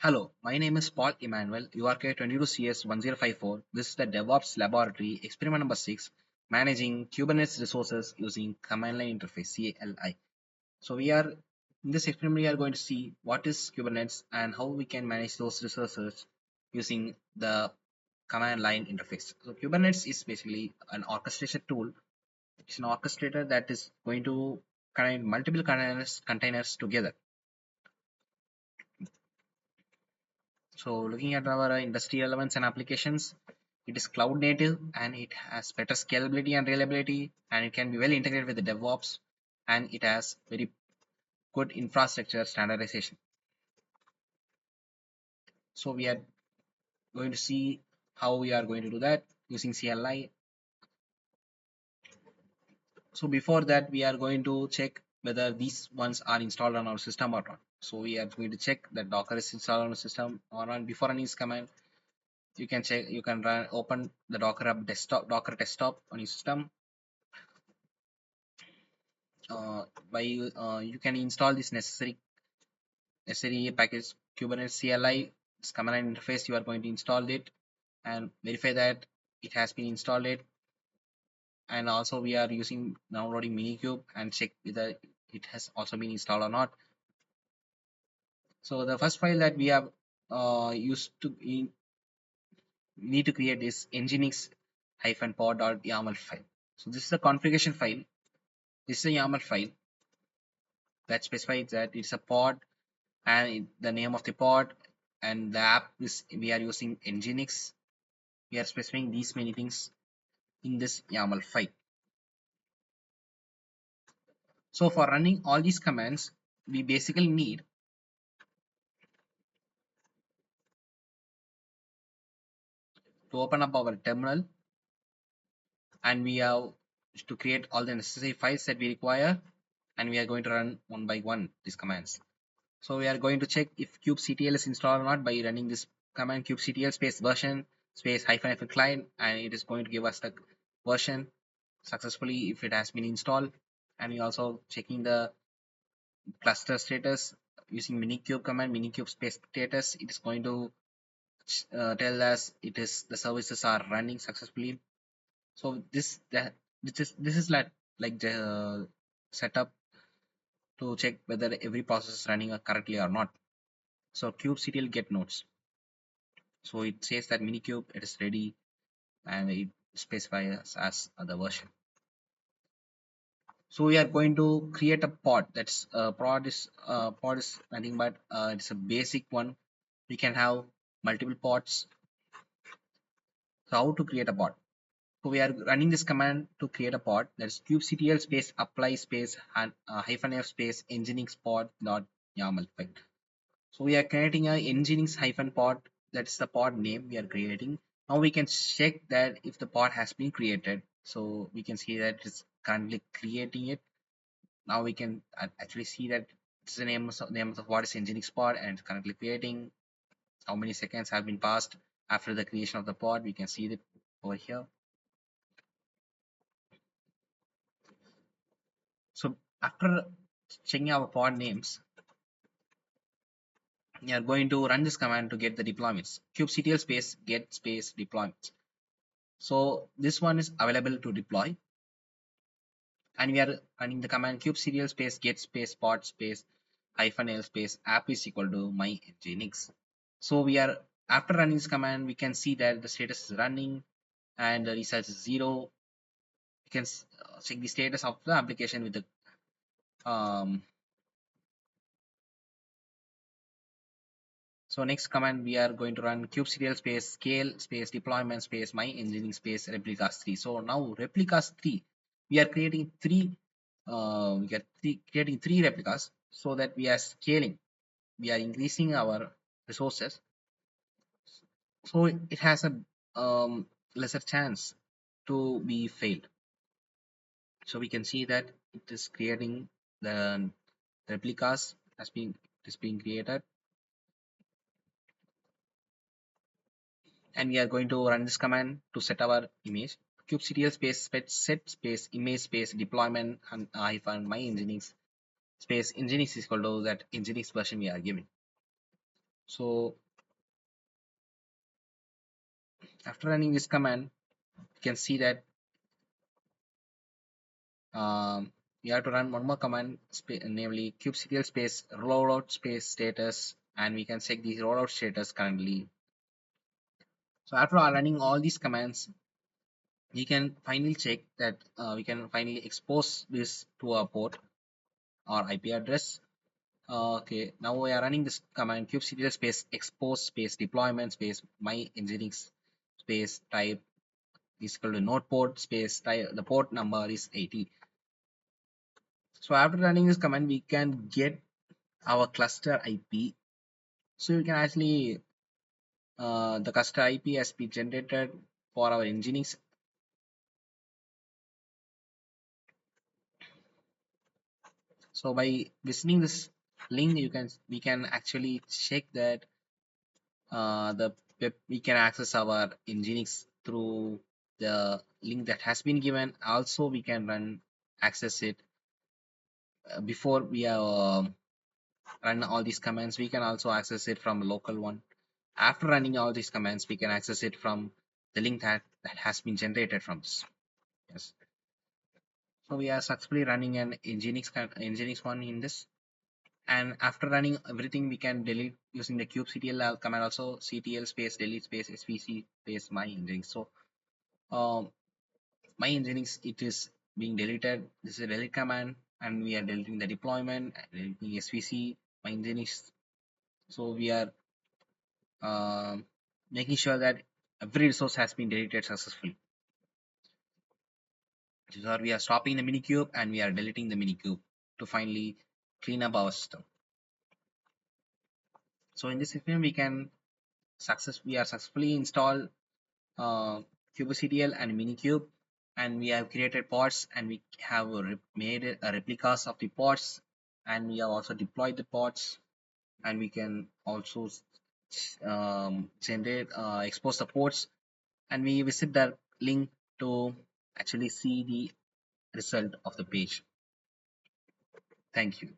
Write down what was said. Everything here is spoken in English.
Hello, my name is Paul Emmanuel, URK22CS1054. This is the DevOps Laboratory, experiment number 6, managing Kubernetes resources using command line interface CLI. So in this experiment, we are going to see what is Kubernetes and how we can manage those resources using the command line interface. So Kubernetes is basically an orchestration tool. It's an orchestrator that is going to connect multiple containers together. So looking at our industry relevance and applications, it is cloud native and it has better scalability and reliability, and it can be well integrated with the DevOps, and it has very good infrastructure standardization. So we are going to see how we are going to do that using CLI. So before that, we are going to check whether these ones are installed on our system or not. So we are going to check that Docker is installed on the system or not. Before running this command, you can check, you can open the Docker desktop on your system. By You can install this necessary package Kubernetes CLI. This command line interface, you are going to install it and verify that it has been installed it. And also we are using downloading minikube and check whether it has also been installed or not. So the first file that we have used to need to create is nginx-pod.yaml file. So this is the configuration file. This is a YAML file that specifies that it's a pod and the name of the pod, and the app is we are using Nginx. We are specifying these many things in this YAML file. So for running all these commands, we basically need to open up our terminal, and we have to create all the necessary files that we require, and we are going to run one by one these commands. So we are going to check if kubectl is installed or not by running this command kubectl space version space -f client, and it is going to give us the version successfully if it has been installed. And we also checking the cluster status using minikube command, minikube space status. It is going to tell us it is the services are running successfully. So this is like the setup to check whether every process is running correctly or not. So kubectl get nodes. So it says that minikube it is ready, and it specifies as the version. So we are going to create a pod. That's pod is nothing but it's a basic one. We can have multiple pods. So how to create a pod? So we are running this command to create a pod. That's kubectl space apply space and -f space nginx pod dot YAML file. So we are creating a nginx -pod. That's the pod name we are creating. Now we can check that if the pod has been created. So we can see that it's currently creating it. Now we can actually see that this is the name of what is nginx pod, and it's currently creating. How many seconds have been passed after the creation of the pod? We can see that over here. So after checking our pod names, we are going to run this command to get the deployments. kubectl space get space deployments. So this one is available to deploy, and we are running the command kubectl space get space pod space -l space app is equal to my nginx. So we are after running this command, we can see that the status is running and the result is 0. You can check the status of the application with the so next command we are going to run kubectl space scale space deployment space my nginx space replicas 3. So now replicas 3, we are creating creating three replicas so that we are scaling, we are increasing our resources, so it has a lesser chance to be failed. So we can see that it is creating the replicas has been it is being created, and we are going to run this command to set our image kubectl space set space image space deployment and hyphen my nginx space nginx is equal to that nginx version we are giving. So after running this command, you can see that we have to run one more command, namely kubectl space rollout space status, and we can check the rollout status currently. So after running all these commands, we can finally check that we can finally expose this to a port or IP address. Okay, now we are running this command kubectl space expose space deployment space my engineering space type is equal to node port space type, the port number is 80. So after running this command, we can get our cluster IP. So you can actually the cluster IP has been generated for our engineers. So by visiting this link, we can actually check that the we can access our nginx through the link that has been given. Also we can access it before we run all these commands. We can also access it from a local one. After running all these commands, we can access it from the link that has been generated from this. Yes, so we are successfully running an nginx one in this. And after running everything, we can delete using the kubectl command also, ctl space delete space svc space my nginx. So my nginx, it is being deleted. This is a delete command, and we are deleting the deployment, deleting svc my nginx. So we are making sure that every resource has been deleted successfully. So we are stopping the minikube and we are deleting the minikube to finally clean up our system. So in this system, we are successfully installed uh, kubectl and minikube, and we have created pods, and we have made replicas of the pods, and we have also deployed the pods, and we can also generate expose the ports, and we visit that link to actually see the result of the page. Thank you.